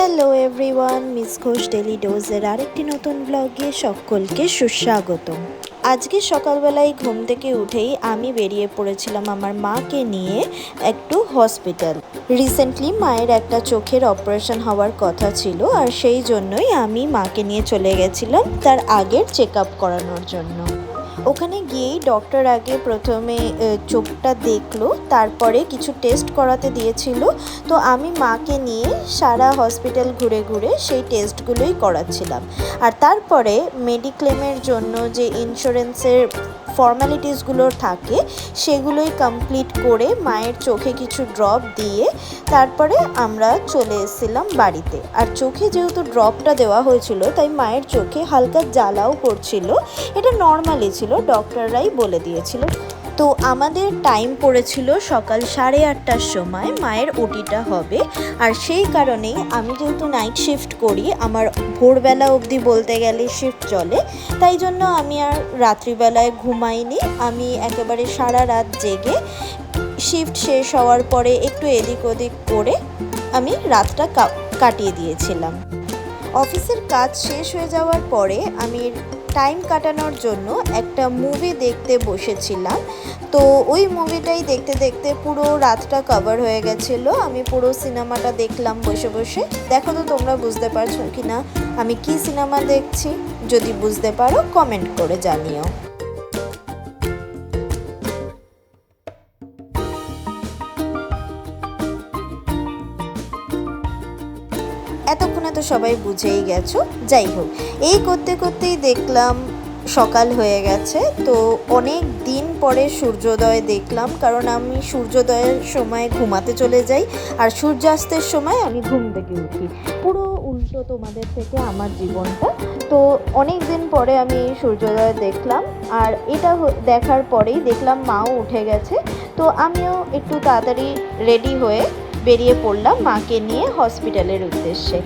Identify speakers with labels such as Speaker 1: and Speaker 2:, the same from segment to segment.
Speaker 1: Hello everyone, miss Ghosh daily ডোজের আরেকটি নতুন ব্লগে সকলকে সুস্বাগতম। আজকে সকালবেলায় ঘুম থেকে উঠেই আমি বেরিয়ে পড়েছিলাম আমার মাকে নিয়ে একটু হসপিটাল। রিসেন্টলি মায়ের একটা চোখের অপারেশন হওয়ার কথা ছিল, আর সেই জন্যই আমি মাকে নিয়ে চলে গেছিলাম তার আগের চেক আপ করানোর জন্য। ওখানে গিয়েই ডক্টর আগে প্রথমে চোখটা দেখলো, তারপরে কিছু টেস্ট করাতে দিয়েছিল। তো আমি মাকে নিয়ে সারা হসপিটাল ঘুরে ঘুরে সেই টেস্টগুলোই করাচ্ছিলাম। আর তারপরে মেডিক্লেমের জন্য যে ইন্স্যুরেন্সের ফর্মালিটিসগুলো থাকে সেগুলোই কমপ্লিট করে মায়ের চোখে কিছু ড্রপ দিয়ে তারপরে আমরা চলে এসেছিলাম বাড়িতে। আর চোখে যেহেতু ড্রপটা দেওয়া হয়েছিল তাই মায়ের চোখে হালকা জ্বালাও করছিল। এটা নর্মালি ছিল, ডক্টররাই বলে দিয়েছিল। তো আমাদের টাইম পড়েছিল সকাল 8:30টার সময় মায়ের ওটিটা হবে। আর সেই কারণেই আমি যেহেতু নাইট শিফট করি, আমার ভোরবেলা অবধি বলতে গেলে শিফট চলে, তাই জন্য আমি আর রাত্রিবেলায় ঘুমাইনি। আমি একেবারে সারা রাত জেগে শিফট শেষ হওয়ার পরে একটু এদিক ওদিক করে আমি রাতটা কাটিয়ে দিয়েছিলাম। অফিসের কাজ শেষ হয়ে যাওয়ার পরে আমি টাইম কাটানোর জন্য একটা মুভি দেখতে বসেছিলাম। তো ওই মুভিটাই দেখতে দেখতে পুরো রাতটা কভার হয়ে গেছিলো। আমি পুরো সিনেমাটা দেখলাম বসে বসে। দেখো তো তোমরা বুঝতে পারছো কি না আমি কি সিনেমা দেখছি? যদি বুঝতে পারো কমেন্ট করে জানিও। এতক্ষণে তো সবাই বুঝেই গেছো। যাই হোক, এই করতে করতেই দেখলাম সকাল হয়ে গেছে। তো অনেক দিন পরে সূর্যোদয় দেখলাম, কারণ আমি সূর্যোদয়ের সময় ঘুমাতে চলে যাই আর সূর্যাস্তের সময় আমি ঘুম থেকে উঠি। পুরো উল্টো তোমাদের থেকে আমার জীবনটা। তো অনেক দিন পরে আমি এই সূর্যোদয় দেখলাম, আর এটা দেখার পরেই দেখলাম মাও উঠে গেছে। তো আমিও একটু তাড়াতাড়ি রেডি হয়ে বেরিয়ে পড়লাম মাকে নিয়ে হসপিটালের উদ্দেশ্যে।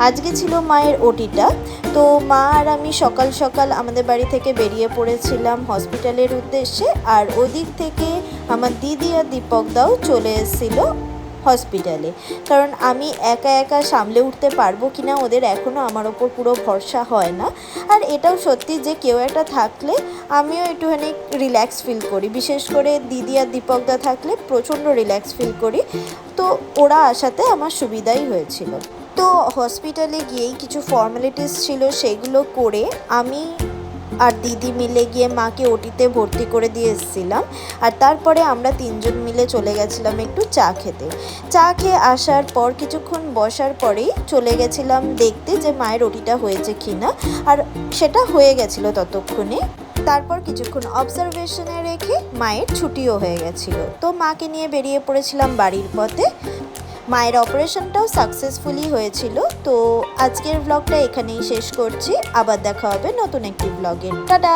Speaker 1: আজকে ছিল মায়ের ওটিটা। তো মা আর আমি সকাল সকাল আমাদের বাড়ি থেকে বেরিয়ে পড়েছিলাম হসপিটালের উদ্দেশ্যে। আর ওদিক থেকে আমার দিদি আর দীপকদাও চলে এসেছিলো হসপিটালে, কারণ আমি একা একা সামলে উঠতে পারবো কিনা ওদের এখনও আমার ওপর পুরো ভরসা হয় না। আর এটাও সত্যি যে কেউ একটা থাকলে আমিও একটুখানি রিল্যাক্স ফিল করি, বিশেষ করে দিদি আর দীপকদা থাকলে প্রচণ্ড রিল্যাক্স ফিল করি। তো ওরা আসাতে আমার সুবিধাই হয়েছিল। তো হসপিটালে গিয়েই কিছু ফর্মালিটিস ছিল, সেগুলো করে আমি আর দিদি মিলে গিয়ে মাকে ওটিতে ভর্তি করে দিয়ে এসেছিলাম। আর তারপরে আমরা তিনজন মিলে চলে গেছিলাম একটু চা খেতে। চা খেয়ে আসার পর কিছুক্ষণ বসার পরেই চলে গেছিলাম দেখতে যে মায়ের ওটিটা হয়েছে কি না। আর সেটা হয়ে গেছিলো ততক্ষণে। তারপর কিছুক্ষণ অবজারভেশনে রেখে মায়ের ছুটিও হয়ে গেছিলো। তো মাকে নিয়ে বেরিয়ে পড়েছিলাম বাড়ির পথে। মায়ের অপারেশনটাও সাকসেসফুলি হয়েছিল। তো আজকের ব্লগটা এখানেই শেষ করছি। আবার দেখা হবে নতুন একটি ব্লগে। টাটা।